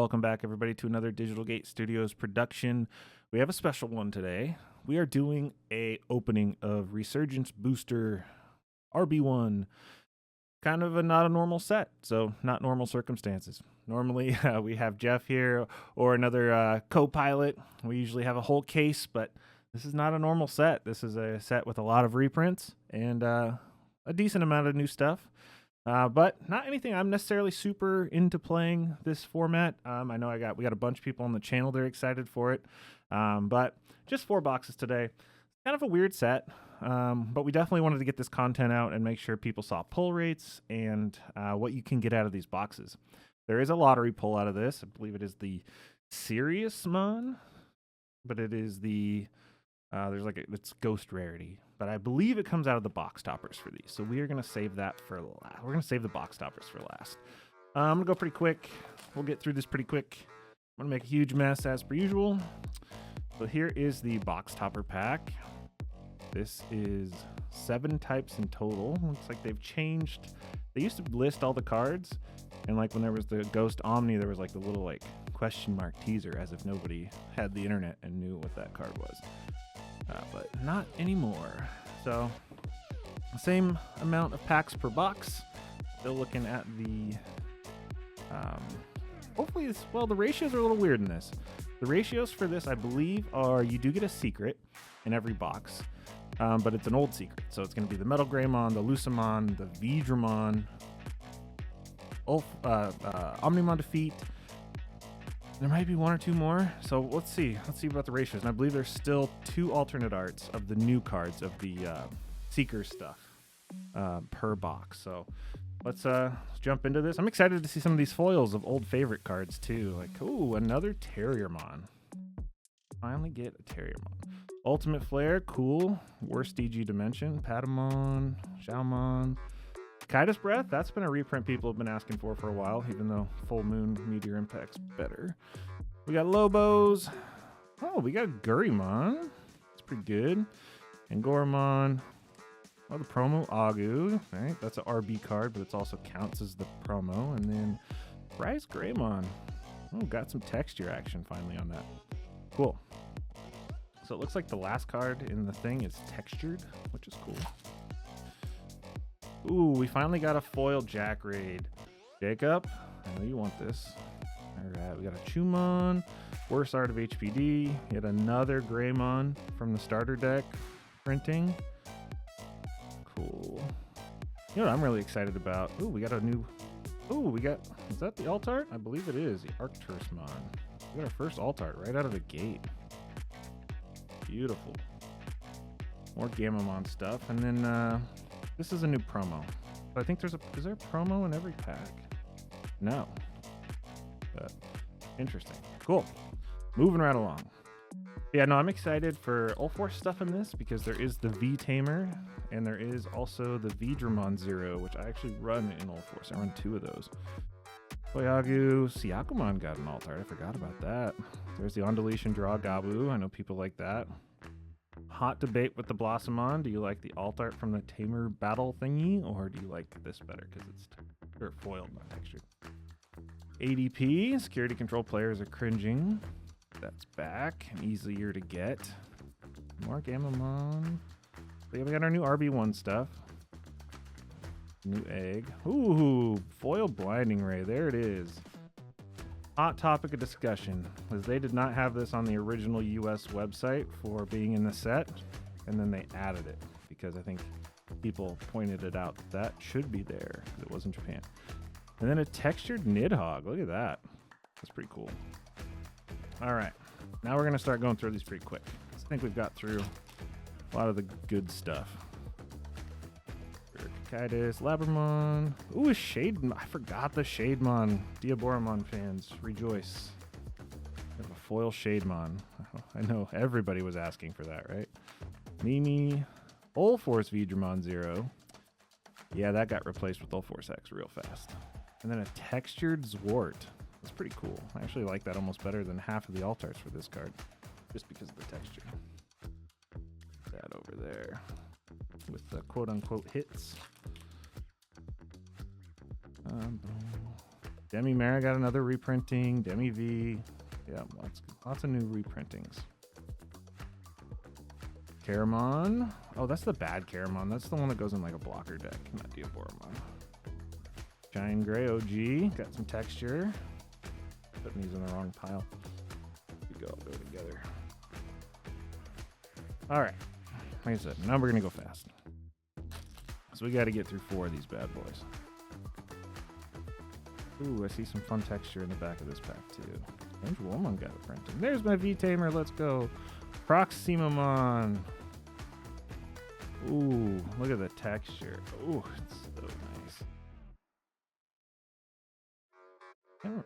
Welcome back, everybody, to another Digital Gate Studios production. We have a special one today. We are doing a opening of Resurgence Booster RB1. Kind of not a normal set, so not normal circumstances. Normally, we have Jeff here or another co-pilot. We usually have a whole case, but this is not a normal set. This is a set with a lot of reprints and a decent amount of new stuff. But not anything I'm necessarily super into playing this format. I know we got a bunch of people on the channel that are excited for it. But just 4 boxes today. Kind of a weird set. But we definitely wanted to get this content out and make sure people saw pull rates and what you can get out of these boxes. There is a lottery pull out of this. I believe it is the Serious Mon, but it is the it's Ghost Rarity. But I believe it comes out of the box toppers for these. So we are going to save that for last. We're going to save the box toppers for last. I'm going to go pretty quick. We'll get through this pretty quick. I'm going to make a huge mess as per usual. So here is the box topper pack. This is 7 types in total. Looks like they've changed. They used to list all the cards. And like when there was the Ghost Omni, there was like the little like question mark teaser as if nobody had the internet and knew what that card was. But not anymore. So same amount of packs per box. Still looking at the hopefully the ratios are a little weird in this. The ratios for this, I believe, are you do get a secret in every box, but it's an old secret. So it's going to be the Metal Greymon, the Lucamon, the Veedramon, Omnimon Defeat. There might be 1 or 2 more. So let's see about the ratios. And I believe there's still 2 alternate arts of the new cards of the Seeker stuff per box. So let's jump into this. I'm excited to see some of these foils of old favorite cards too. Like, ooh, another Terriermon. Finally get a Terriermon. Ultimate Flare, cool. Worst DG Dimension, Patamon, Xiaomon. Kaida's Breath, that's been a reprint people have been asking for a while, even though Full Moon Meteor Impact's better. We got Lobos. Oh, we got Gurimon. That's pretty good. And Goramon. Oh, the promo Agu. Right, that's an RB card, but it also counts as the promo. And then Rise Greymon. Oh, got some texture action finally on that. Cool. So it looks like the last card in the thing is textured, which is cool. Ooh, we finally got a foil Jack Raid. Jacob, I know you want this. All right, we got a Chumon, Worst Art of HPD, yet another Greymon from the starter deck printing. Cool. You know what I'm really excited about? Ooh, we got a new... Ooh, is that the alt art? I believe it is, the Arcturusmon. We got our first alt art right out of the gate. Beautiful. More Gamamon stuff, and then this is a new promo. But I think is there a promo in every pack? No. But interesting. Cool. Moving right along. Yeah, no, I'm excited for all 4 stuff in this because there is the V-Tamer and there is also the Veedramon Zero, which I actually run in all 4. So I run 2 of those. Koyagu, Siakumon got an alt art. I forgot about that. There's the Ondulation Draw Gabu. I know people like that. Hot debate with the Blossomon. Do you like the alt art from the Tamer battle thingy, or do you like this better because it's foiled, not textured? ADP, security control players are cringing. That's back and easier to get. More Gamamon. Yeah, we got our new RB1 stuff. New egg. Ooh, foil Blinding Ray. There it is. Hot topic of discussion, as they did not have this on the original US website for being in the set, and then they added it because I think people pointed it out that should be there because it was in Japan. And then a textured Nidhogg. Look at that. That's pretty cool. All right, now we're gonna start going through these pretty quick. I think we've got through a lot of the good stuff. Kaitis, Labramon. Ooh, a Shademon. I forgot the Shademon. Diaboromon fans, rejoice. We have a foil Shademon. I know everybody was asking for that, right? Mimi. Ulforce Veedramon Zero. Yeah, that got replaced with Ulforce X real fast. And then a textured Zwart. That's pretty cool. I actually like that almost better than half of the alt arts for this card, just because of the texture. That over there. With the quote-unquote hits. Demi Mara got another reprinting. Demi V. Yeah, lots of new reprintings. Caramon. Oh, that's the bad Caramon. That's the one that goes in like a blocker deck, not Diaboromon. Shine Gray OG. Got some texture. Putting these in the wrong pile. Here we go. Go together. All right. Like I said, now we're going to go fast. So we got to get through 4 of these bad boys. Ooh, I see some fun texture in the back of this pack, too. Strange Woman got a printing. There's my V-Tamer. Let's go. Proximamon. Ooh, look at the texture. Ooh, it's so nice.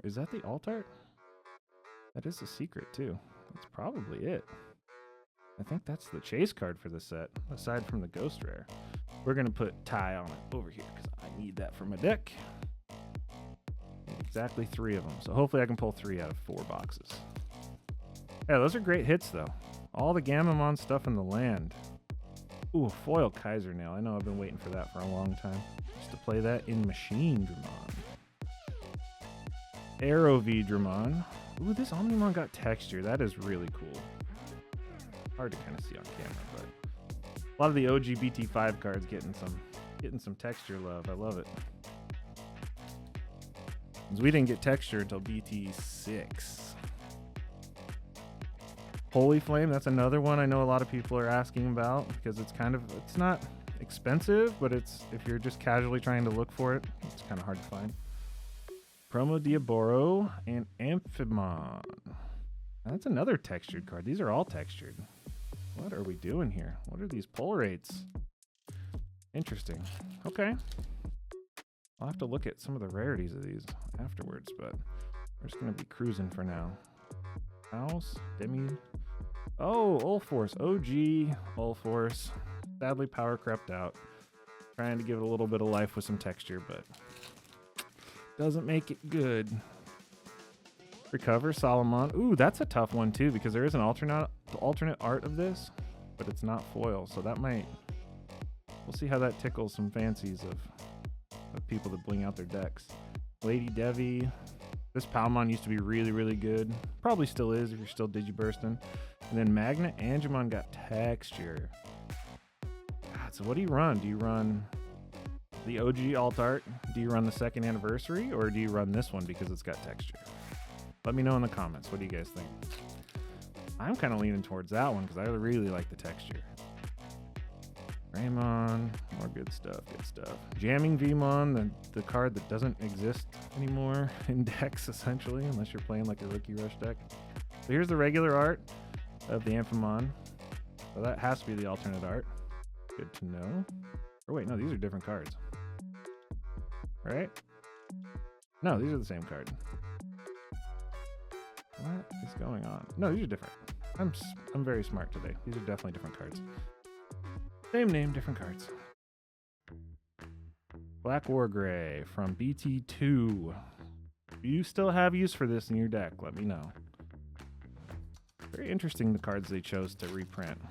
Is that the alt art? That is a secret, too. That's probably it. I think that's the chase card for the set, aside from the Ghost Rare. We're going to put Ty on it over here, because I need that for my deck. Exactly 3 of them. So hopefully I can pull 3 out of 4 boxes. Yeah, those are great hits, though. All the Gamamon stuff in the land. Ooh, foil Kaiser Nail. I know I've been waiting for that for a long time. Just to play that in Machine Dramon. Arrow V Dramon. Ooh, this Omnimon got texture. That is really cool. Hard to kind of see on camera, but a lot of the OG BT5 cards getting some texture love. I love it. We didn't get texture until BT6. Holy Flame, that's another one I know a lot of people are asking about because it's not expensive, but if you're just casually trying to look for it, it's kind of hard to find. Promo Diaboro and Amphimon. That's another textured card. These are all textured. What are we doing here? What are these pull rates? Interesting. Okay. I'll have to look at some of the rarities of these afterwards, but we're just going to be cruising for now. House, Demi. Oh, Ulforce. OG Ulforce. Sadly, power crept out. Trying to give it a little bit of life with some texture, but doesn't make it good. Recover, Solomon. Ooh, that's a tough one, too, because there is an alternate art of this, but it's not foil, so that might... We'll see how that tickles some fancies of people that bling out their decks. Lady Devi. This Palmon used to be really, really good. Probably still is if you're still Digibursting. And then Magna Angemon got texture. God, so what do you run? Do you run the OG alt art? Do you run the 2nd anniversary? Or do you run this one because it's got texture? Let me know in the comments. What do you guys think? I'm kind of leaning towards that one because I really like the texture. Raymon, more good stuff, Jamming Vmon, the card that doesn't exist anymore in decks, essentially, unless you're playing like a Rookie Rush deck. So here's the regular art of the Amphimon. So that has to be the alternate art. Good to know. Or wait, no, these are different cards. Right? No, these are the same card. What is going on? No, these are different. I'm very smart today. These are definitely different cards. Same name, different cards. Black War Gray from BT2. Do you still have use for this in your deck? Let me know. Very interesting, the cards they chose to reprint.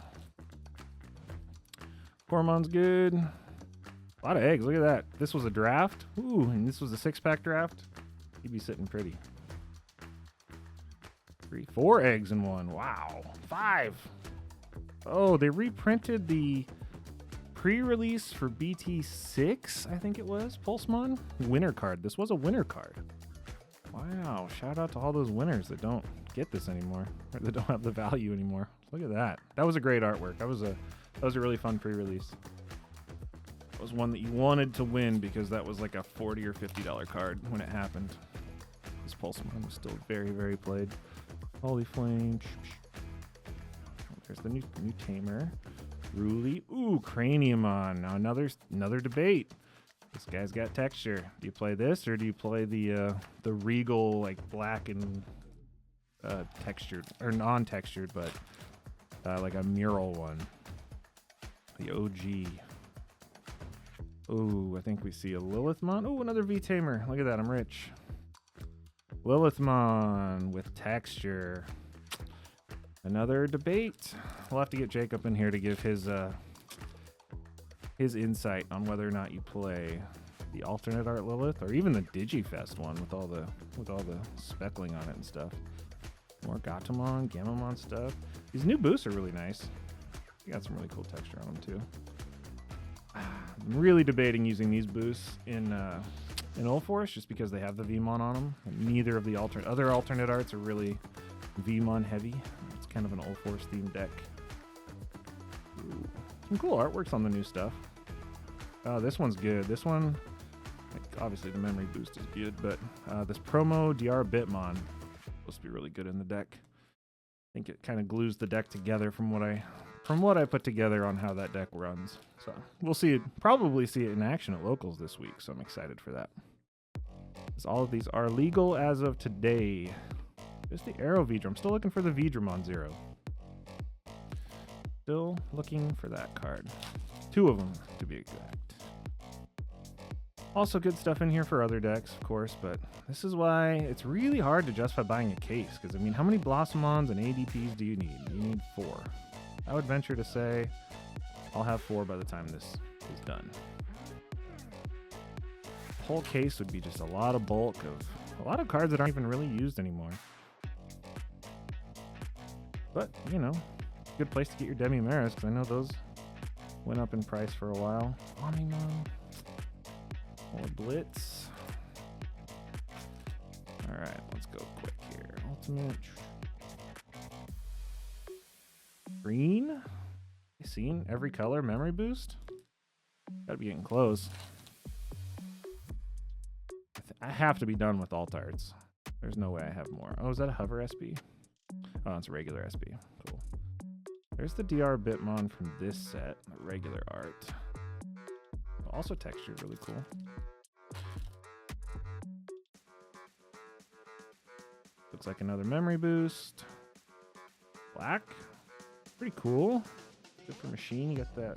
Cormon's good. A lot of eggs, look at that. This was a draft. Ooh, and this was a 6-pack draft. He'd be sitting pretty. 3, 4 eggs in one. Wow. 5. Oh, they reprinted the pre-release for BT6, I think it was. Pulsemon? Winner card. This was a winner card. Wow. Shout out to all those winners that don't get this anymore, or that don't have the value anymore. Look at that. That was a great artwork. That was a really fun pre-release. That was one that you wanted to win because that was like a $40 or $50 card when it happened. This Pulsemon was still very, very played. Holy Flame. There's the new Tamer. Ruli. Ooh, Craniumon. Now another debate. This guy's got texture. Do you play this or do you play the regal, like black and textured or non-textured, but like a mural one? The OG. Ooh, I think we see a Lilithmon. Ooh, another V-Tamer. Look at that. I'm rich. Lilithmon with texture. Another debate. We'll have to get Jacob in here to give his insight on whether or not you play the alternate art Lilith, or even the Digifest one with all the speckling on it and stuff. More Gatomon, Gamamon stuff. These new boosts are really nice. You got some really cool texture on them too. I'm really debating using these boosts in Ulforce just because they have the Vmon on them. And neither of the other alternate arts are really Vmon heavy. It's kind of an Ulforce themed deck. Ooh. Some cool artworks on the new stuff. This one's good. This one, like, obviously the memory boost is good, but this promo DR Bitmon is supposed to be really good in the deck. I think it kind of glues the deck together from what I put together on how that deck runs. So we'll see it, probably see it in action at locals this week, so I'm excited for that. Because all of these are legal as of today. There's the Aero Vidra. I'm still looking for the Vidramon Zero. Still looking for that card. 2 of them, to be exact. Also good stuff in here for other decks, of course, but this is why it's really hard to justify buying a case, because, I mean, how many Blossomons and ADPs do you need? You need 4. I would venture to say I'll have 4 by the time this is done. The whole case would be just a lot of bulk of a lot of cards that aren't even really used anymore. But, you know, good place to get your Demi-Meras, because I know those went up in price for a while. Omnimon. More Blitz. Alright, let's go quick here. Ultimate. Green? You seen every color memory boost? Gotta be getting close. I have to be done with alt arts. There's no way I have more. Oh, is that a hover SB? Oh, it's a regular SB. Cool. There's the DR Bitmon from this set, the regular art. Also textured, really cool. Looks like another memory boost. Black. Pretty cool. Good for machine. You got the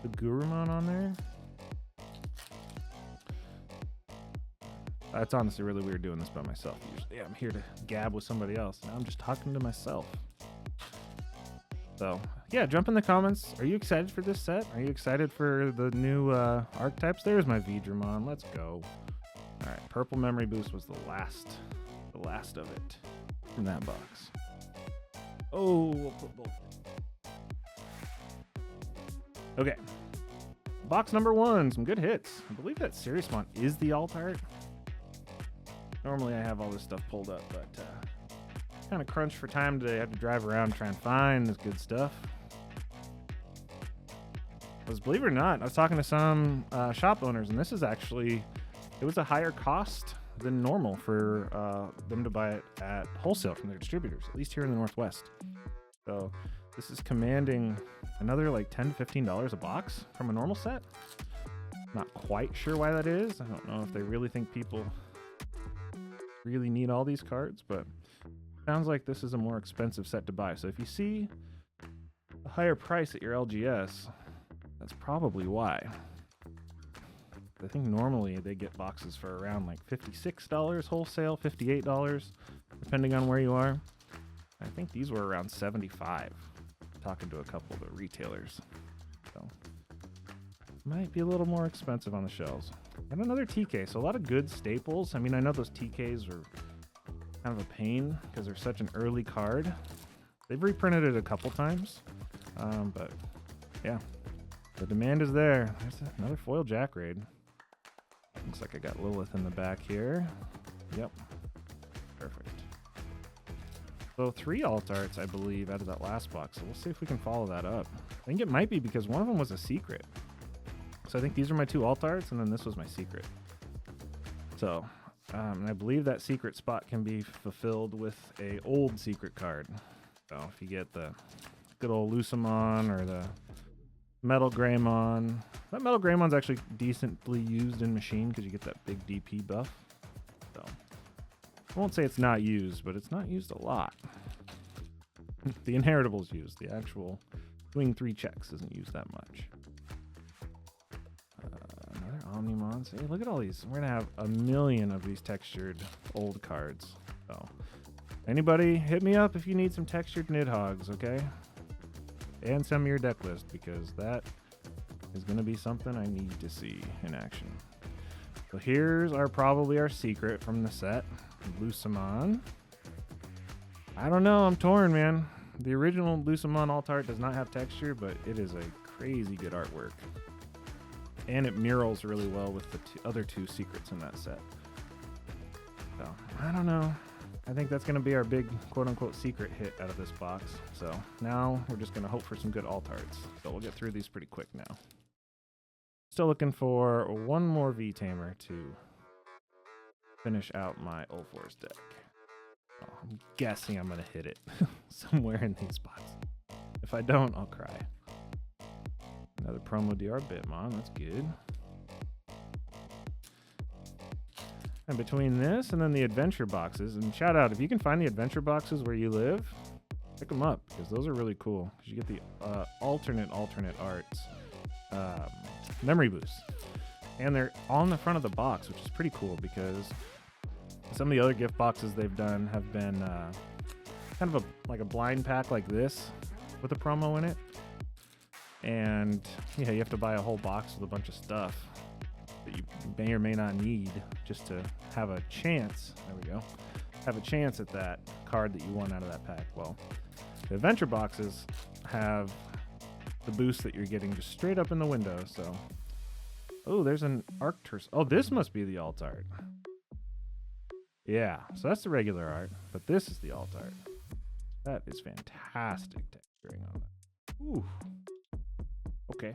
Gurumon on there. It's honestly really weird doing this by myself. Usually, I'm here to gab with somebody else. Now I'm just talking to myself. So, yeah, jump in the comments. Are you excited for this set? Are you excited for the new archetypes? There's my Vidramon. Let's go. All right, purple memory boost was the last of it from that box. Oh, we'll put both. Okay. Box number 1, some good hits. I believe that Siriusmon is the alt art. Normally I have all this stuff pulled up, but kind of crunched for time today. I had to drive around and try and find this good stuff. Believe it or not, I was talking to some shop owners, and this is actually, it was a higher cost than normal for them to buy it at wholesale from their distributors, at least here in the Northwest. So this is commanding another like $10 to $15 a box from a normal set. Not quite sure why that is. I don't know if they really think people really need all these cards, but sounds like this is a more expensive set to buy. So if you see a higher price at your LGS, that's probably why. I think normally they get boxes for around like $56 wholesale, $58, depending on where you are. I think these were around $75, talking to a couple of the retailers. So might be a little more expensive on the shelves. And another TK, so a lot of good staples. I mean, I know those TKs are kind of a pain because they're such an early card. They've reprinted it a couple times, but yeah, the demand is there. There's another foil Jackraid. Looks like I got Lilith in the back here. Yep, perfect. So 3 alt arts, I believe, out of that last box. So we'll see if we can follow that up. I think it might be because one of them was a secret. So I think these are my 2 alt arts, and then this was my secret. So, and I believe that secret spot can be fulfilled with a old secret card. So if you get the good old Lucamon or the Metal Greymon. That Metal Greymon's actually decently used in Machine because you get that big DP buff. So I won't say it's not used, but it's not used a lot. The Inheritable's used. The actual Swing 3 checks isn't used that much. Another Omnimon. See, look at all these. We're going to have a million of these textured old cards. So anybody, hit me up if you need some textured Nidhogg's, okay? And send me your deck list, because that is going to be something I need to see in action. So here's probably our secret from the set. Lucamon. I don't know. I'm torn, man. The original Lucamon alt art does not have texture, but it is a crazy good artwork. And it murals really well with the other two secrets in that set. So, I don't know. I think that's going to be our big quote-unquote secret hit out of this box. So now we're just going to hope for some good alt arts. So we'll get through these pretty quick now. Still looking for one more V-Tamer to finish out my Ulforce deck. Oh, I'm guessing I'm going to hit it somewhere in these spots. If I don't, I'll cry. Another promo DR Bitmon, that's good. And between this and then the adventure boxes, and shout out, if you can find the adventure boxes where you live, pick them up, because those are really cool. Because you get the alternate arts, memory boosts. And they're on the front of the box, which is pretty cool, because some of the other gift boxes they've done have been kind of like a blind pack like this, with a promo in it. And yeah, you have to buy a whole box with a bunch of stuff that you may or may not need just to have a chance. There we go. Have a chance at that card that you want out of that pack. Well, the adventure boxes have the boost that you're getting just straight up in the window. So, oh, there's an Arcturus. Oh, this must be the alt art. Yeah, so that's the regular art, but this is the alt art. That is fantastic texturing on that. Ooh. Okay.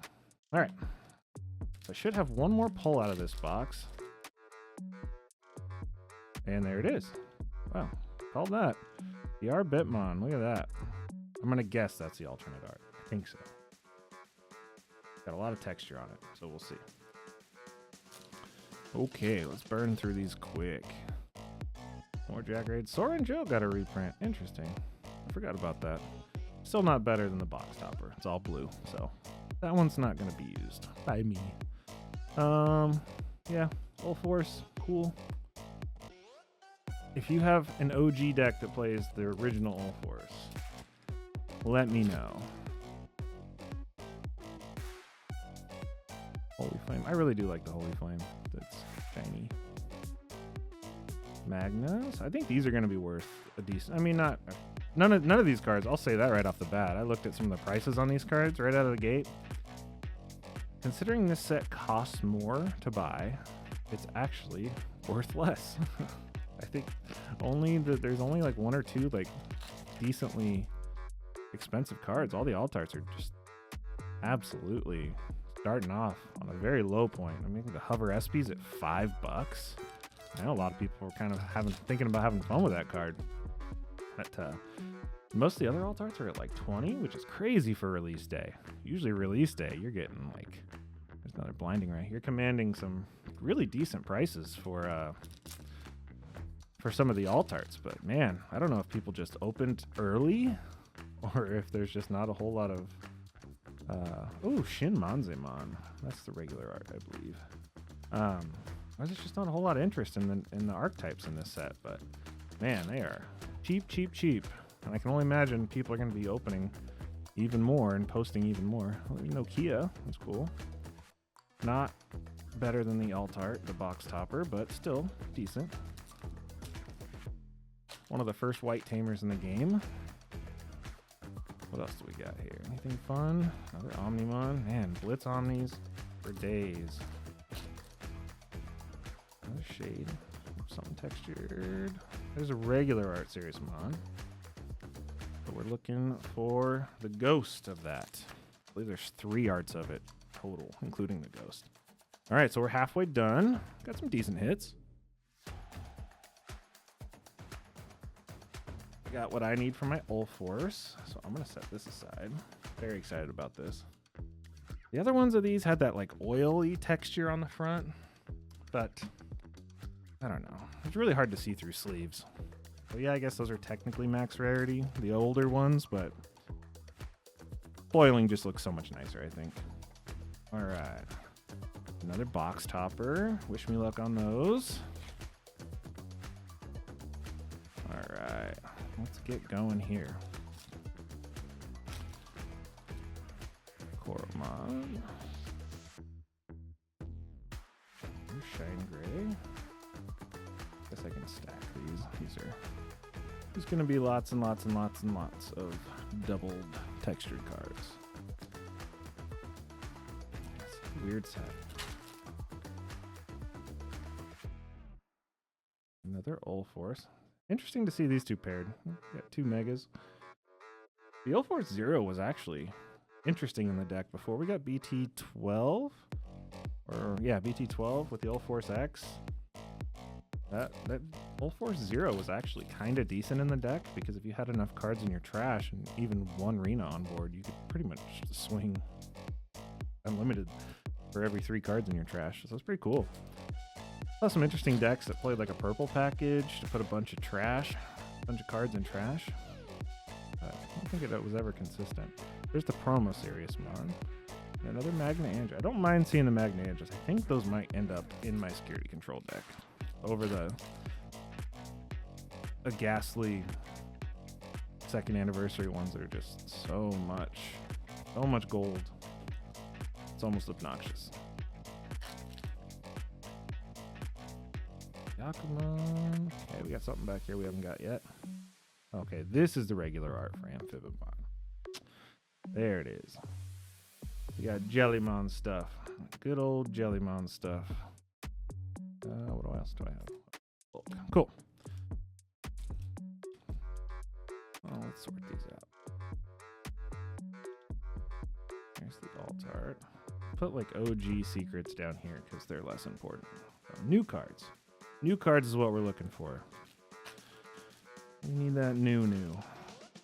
All right. I should have one more pull out of this box. And there it is. Wow. Called that. DR Bitmon. Look at that. I'm going to guess that's the alternate art. I think so. Got a lot of texture on it, so we'll see. Okay, let's burn through these quick. More Jack Raid. Sora and Joe got a reprint. Interesting. I forgot about that. Still not better than the box topper. It's all blue, so that one's not going to be used by me. Yeah, Ulforce, cool. If you have an OG deck that plays the original Ulforce, let me know. Holy Flame. I really do like the Holy Flame. That's shiny. Magnus. I think these are going to be worth a decent. I mean, none of these cards. I'll say that right off the bat. I looked at some of the prices on these cards right out of the gate. Considering this set costs more to buy, it's actually worth less. I think there's only like one or two like decently expensive cards. All the alt arts are just absolutely starting off on a very low point. I mean, the Hover Espies at $5. I know a lot of people are kind of thinking about having fun with that card. But most of the other alt arts are at like 20, which is crazy for release day. Usually release day, you're getting like, there's another blinding right here, commanding some really decent prices for some of the alt arts. But man, I don't know if people just opened early or if there's just not a whole lot of, oh, Shin Manzemon. That's the regular art, I believe. There's just not a whole lot of interest in the archetypes in this set, but man, they are cheap. And I can only imagine people are going to be opening even more and posting even more. Well, you know, Kia, that's cool. Not better than the alt art, the box topper, but still decent. One of the first white tamers in the game. What else do we got here? Anything fun? Another Omnimon. Man, Blitz Omnis for days. Another shade. Something textured. There's a regular art series Mon. But we're looking for the ghost of that. I believe there's 3 arts of it total, including the ghost. All right, so we're halfway done. Got some decent hits. Got what I need for my Ulforce, so I'm going to set this aside. Very excited about this. The other ones of these had that like oily texture on the front, but I don't know. It's really hard to see through sleeves. So yeah, I guess those are technically max rarity, the older ones, but foiling just looks so much nicer, I think. All right. Another box topper. Wish me luck on those. All right. Let's get going here. Coromon. Shine Gray. Guess I can stack these. There's going to be lots and lots and lots and lots of doubled textured cards. That's a weird set. Another Ulforce. Interesting to see these two paired. Got two Megas. The Ulforce Zero was actually interesting in the deck before. We got BT12. BT12 with the Ulforce X. That Ulforce Zero was actually kind of decent in the deck because if you had enough cards in your trash and even one Rena on board, you could pretty much swing unlimited for every 3 cards in your trash. So it's pretty cool. Plus some interesting decks that played like a purple package to put a bunch of cards in trash. I don't think it was ever consistent. There's the promo Serious Mon. Another Magna Andra. I don't mind seeing the Magna Andras. I think those might end up in my security control deck over a ghastly second anniversary ones that are just so much gold. It's almost obnoxious. Yakumon. Okay, we got something back here we haven't got yet. Okay, this is the regular art for Amphibimon. There it is. We got Jellymon stuff. Good old Jellymon stuff. What else do I have? Cool. Oh, let's sort these out. Here's the alt art. Put like OG secrets down here because they're less important. So, new cards. New cards is what we're looking for. We need that new.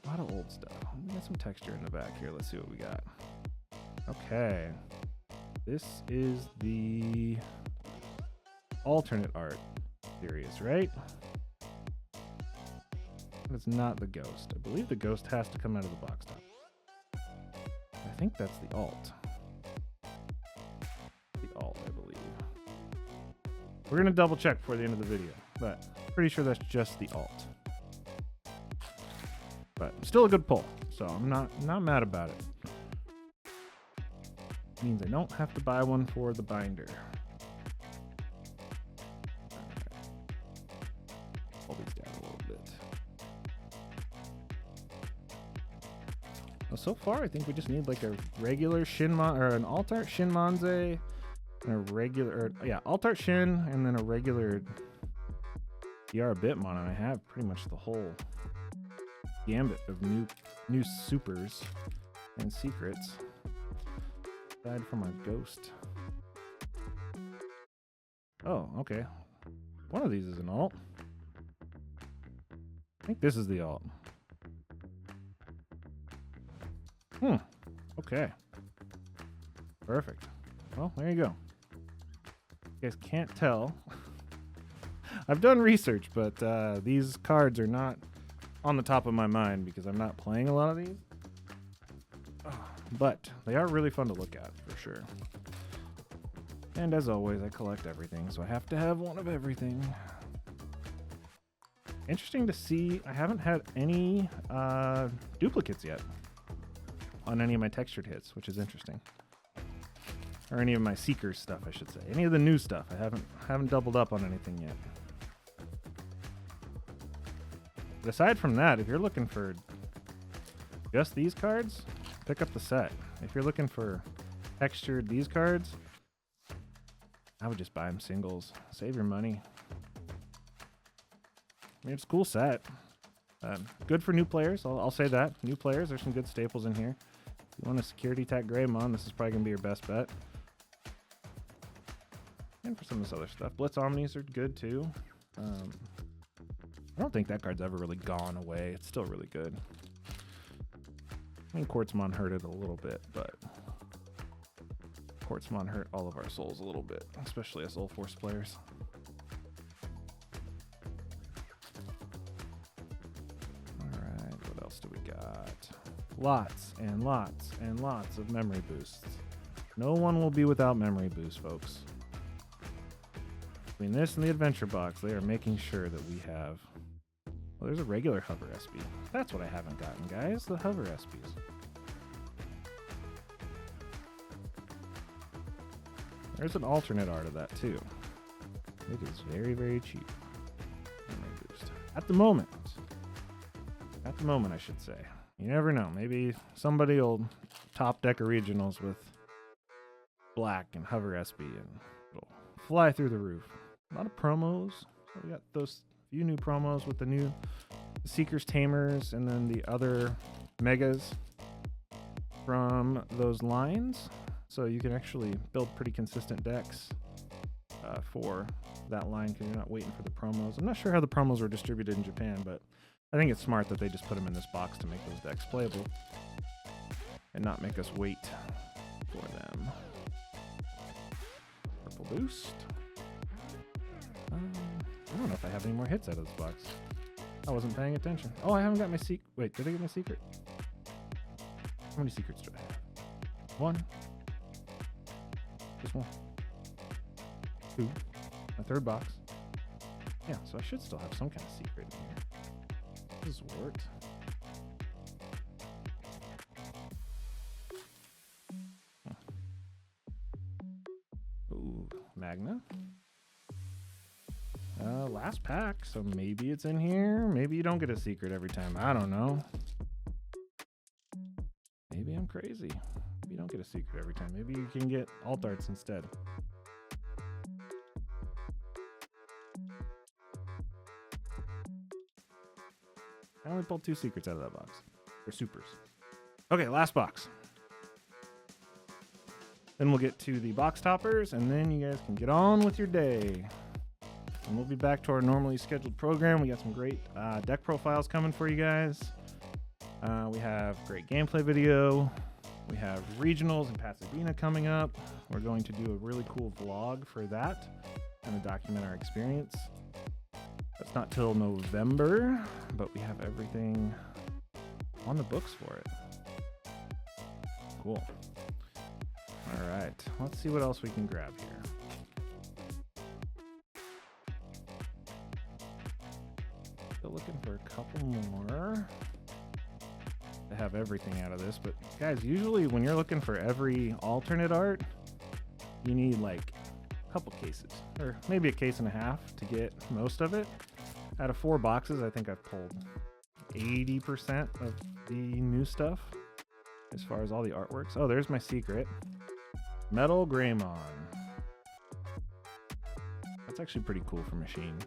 A lot of old stuff. We got some texture in the back here. Let's see what we got. Okay. This is the alternate art series, right? It's not the ghost. I believe the ghost has to come out of the box top. I think that's the alt. The alt, I believe. We're going to double check before the end of the video, but pretty sure that's just the alt. But still a good pull, so I'm not mad about it. Means I don't have to buy one for the binder. Pull these down a little bit. Well, so far, I think we just need like a regular Shinmon or an alt art Shinmonze, and a regular, alt art Shin, and then a regular DR Bitmon, and I have pretty much the whole gambit of new supers and secrets. Aside from our ghost. Oh, okay. One of these is an alt. I think this is the alt. Okay. Perfect. Well, there you go. You guys can't tell. I've done research, but these cards are not on the top of my mind because I'm not playing a lot of these. But they are really fun to look at, for sure. And as always, I collect everything, so I have to have one of everything. Interesting to see, I haven't had any duplicates yet on any of my textured hits, which is interesting. Or any of my Seekers stuff, I should say. Any of the new stuff, I haven't doubled up on anything yet. But aside from that, if you're looking for just these cards, pick up the set. If you're looking for textured these cards, I would just buy them singles. Save your money. I mean, it's a cool set. Good for new players. I'll say that. New players, there's some good staples in here. If you want a Security Tech Greymon, this is probably going to be your best bet. And for some of this other stuff. Blitz Omnis are good too. I don't think that card's ever really gone away. It's still really good. I mean, Quartzmon hurt it a little bit, but Quartzmon hurt all of our souls a little bit, especially us Ulforce players. Alright, what else do we got? Lots and lots and lots of memory boosts. No one will be without memory boosts, folks. Between this and the adventure box, they are making sure that we have... Well, there's a regular hover SB. That's what I haven't gotten, guys. The hover SBs. There's an alternate art of that, too. It is very, very cheap. At the moment. At the moment, I should say. You never know. Maybe somebody will top deck a regionals with black and hover SB and it'll fly through the roof. A lot of promos. So we got those few new promos with the new Seekers Tamers and then the other megas from those lines. So you can actually build pretty consistent decks for that line because you're not waiting for the promos. I'm not sure how the promos were distributed in Japan, but I think it's smart that they just put them in this box to make those decks playable and not make us wait for them. Purple boost. I don't know if I have any more hits out of this box. I wasn't paying attention. Oh, I haven't got my secret. Wait, did I get my secret? How many secrets do I have? One. Just one. Two. My third box. Yeah, so I should still have some kind of secret in here. This worked. Ooh, Magna. Last pack, so maybe it's in here. Maybe you don't get a secret every time. I don't know. Maybe I'm crazy. Maybe you don't get a secret every time. Maybe you can get alt arts instead. I only pulled 2 secrets out of that box. They're supers. Okay, last box. Then we'll get to the box toppers, and then you guys can get on with your day. And we'll be back to our normally scheduled program. We got some great deck profiles coming for you guys. We have great gameplay video. We have regionals in Pasadena coming up. We're going to do a really cool vlog for that and to document our experience. That's not till November, but we have everything on the books for it. Cool. All right, let's see what else we can grab here. Still looking for a couple more to have everything out of this, but guys, usually when you're looking for every alternate art, you need like a couple cases, or maybe a case and a half to get most of it. Out of 4 boxes, I think I've pulled 80% of the new stuff as far as all the artworks. Oh, there's my secret. Metal Greymon. That's actually pretty cool for Machine.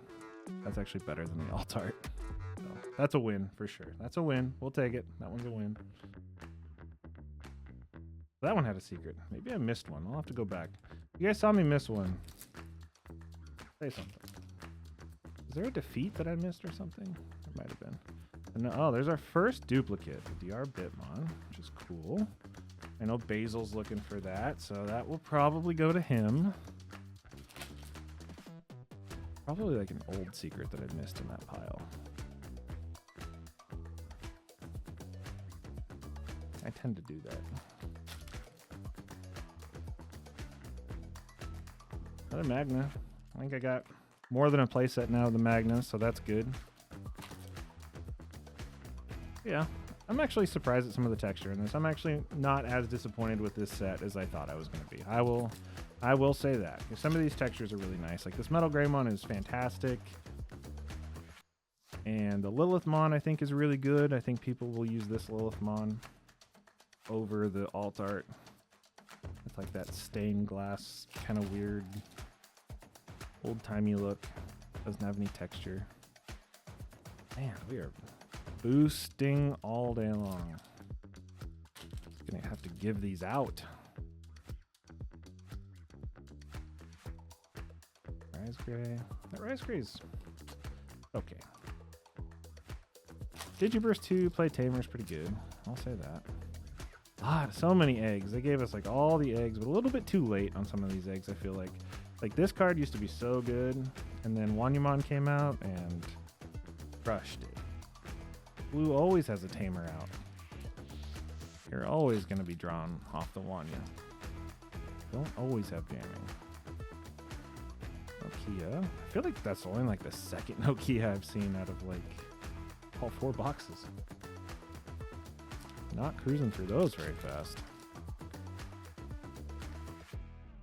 That's actually better than the alt art. So that's a win for sure. That's a win. We'll take it. That one's a win. That one had a secret. Maybe I missed one. I'll have to go back. You guys saw me miss one. Say something. Is there a defeat that I missed or something? There might have been. No, oh, there's our first duplicate, the DR Bitmon, which is cool. I know Basil's looking for that, so that will probably go to him. Probably like an old secret that I missed in that pile. I tend to do that. Another Magna. I think I got more than a playset now of the Magna, so that's good. Yeah, I'm actually surprised at some of the texture in this. I'm actually not as disappointed with this set as I thought I was going to be. I will say that. Some of these textures are really nice. Like this Metal Greymon is fantastic. And the Lilithmon I think is really good. I think people will use this Lilithmon over the alt art. It's like that stained glass kind of weird old-timey look. Doesn't have any texture. Man, we are boosting all day long. Gonna have to give these out. Rise Gray. That Rise Gray's okay. Digiburst 2 play Tamer is pretty good. I'll say that. So many eggs. They gave us like all the eggs, but a little bit too late on some of these eggs, I feel like. Like this card used to be so good, and then Wanyumon came out and crushed it. Blue always has a Tamer out. You're always going to be drawn off the Wanya. Don't always have jamming. Nokia. I feel like that's only like the second Nokia I've seen out of like all 4 boxes. Not cruising through those very fast.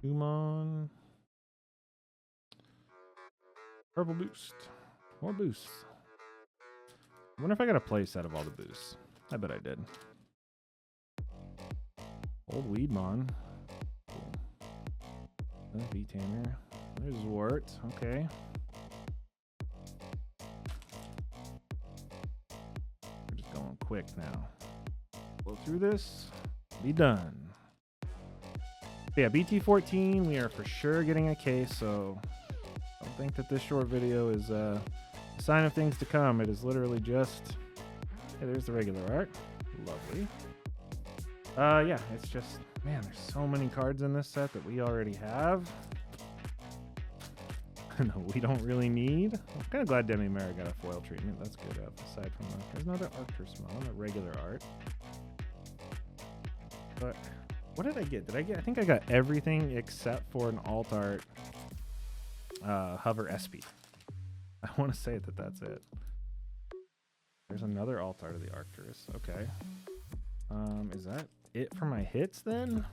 Kumon. Purple boost. More boosts. I wonder if I got a play set of all the boosts. I bet I did. Old Weedmon. Cool. V-Tamer. There's Wart. Okay. We're just going quick now. Go through this. Be done. But yeah, BT14, we are for sure getting a case, so I don't think that this short video is a sign of things to come. It is literally just, hey, there's the regular art. Lovely. Yeah, it's just, man, there's so many cards in this set that we already have. No, we don't really need. I'm kind of glad Demi Mara got a foil treatment. That's good. Aside from that, there's another Arcturusmon, a regular art. But what did I get? I think I got everything except for an alt art hover SP. I want to say that that's it. There's another alt art of the Arcturus. Okay. Is that it for my hits then?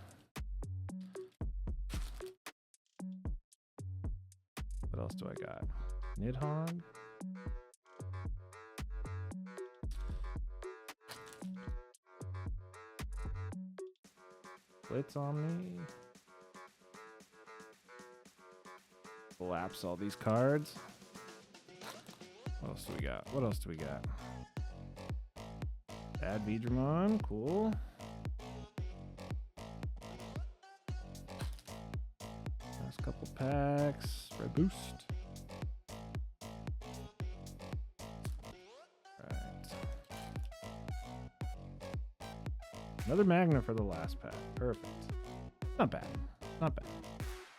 What else do I got? Nidhogg. Blitz Omni. Collapse all these cards. What else do we got? What else do we got? Bad Beedramon. Cool. Last couple packs. Red Boost. Another Magna for the last pack. Perfect. Not bad. Not bad.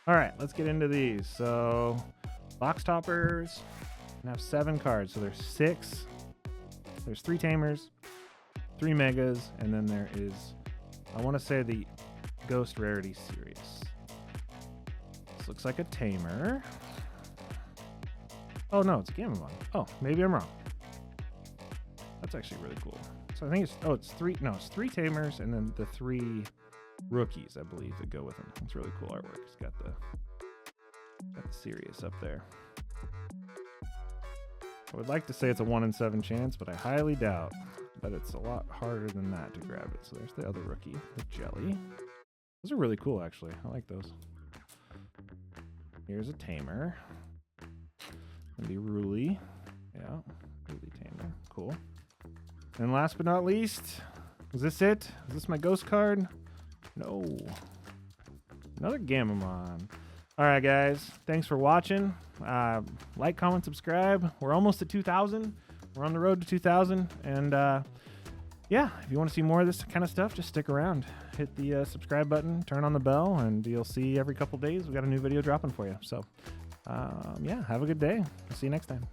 All right, let's get into these. So, box toppers have 7 cards. So there's 6. There's 3 Tamers, 3 Megas, and then there is, I want to say, the Ghost Rarity Series. This looks like a Tamer. Oh no, it's a Gamamon. Oh, maybe I'm wrong. That's actually really cool. So I think it's 3 Tamers and then the 3 rookies, I believe, that go with them. It's really cool artwork. It's got the Sirius up there. I would like to say it's a 1 in 7 chance, but I highly doubt. But it's a lot harder than that to grab it. So there's the other rookie, the Jelly. Those are really cool, actually. I like those. Here's a Tamer. And the Ruli. Yeah, Ruli Tamer. Cool. And last but not least, is this it? Is this my ghost card? No. Another Gamamon. All right, guys. Thanks for watching. Like, comment, subscribe. We're almost at 2,000. We're on the road to 2,000. And yeah, if you want to see more of this kind of stuff, just stick around. Hit the subscribe button, turn on the bell, and you'll see every couple days we got a new video dropping for you. So yeah, have a good day. I'll see you next time.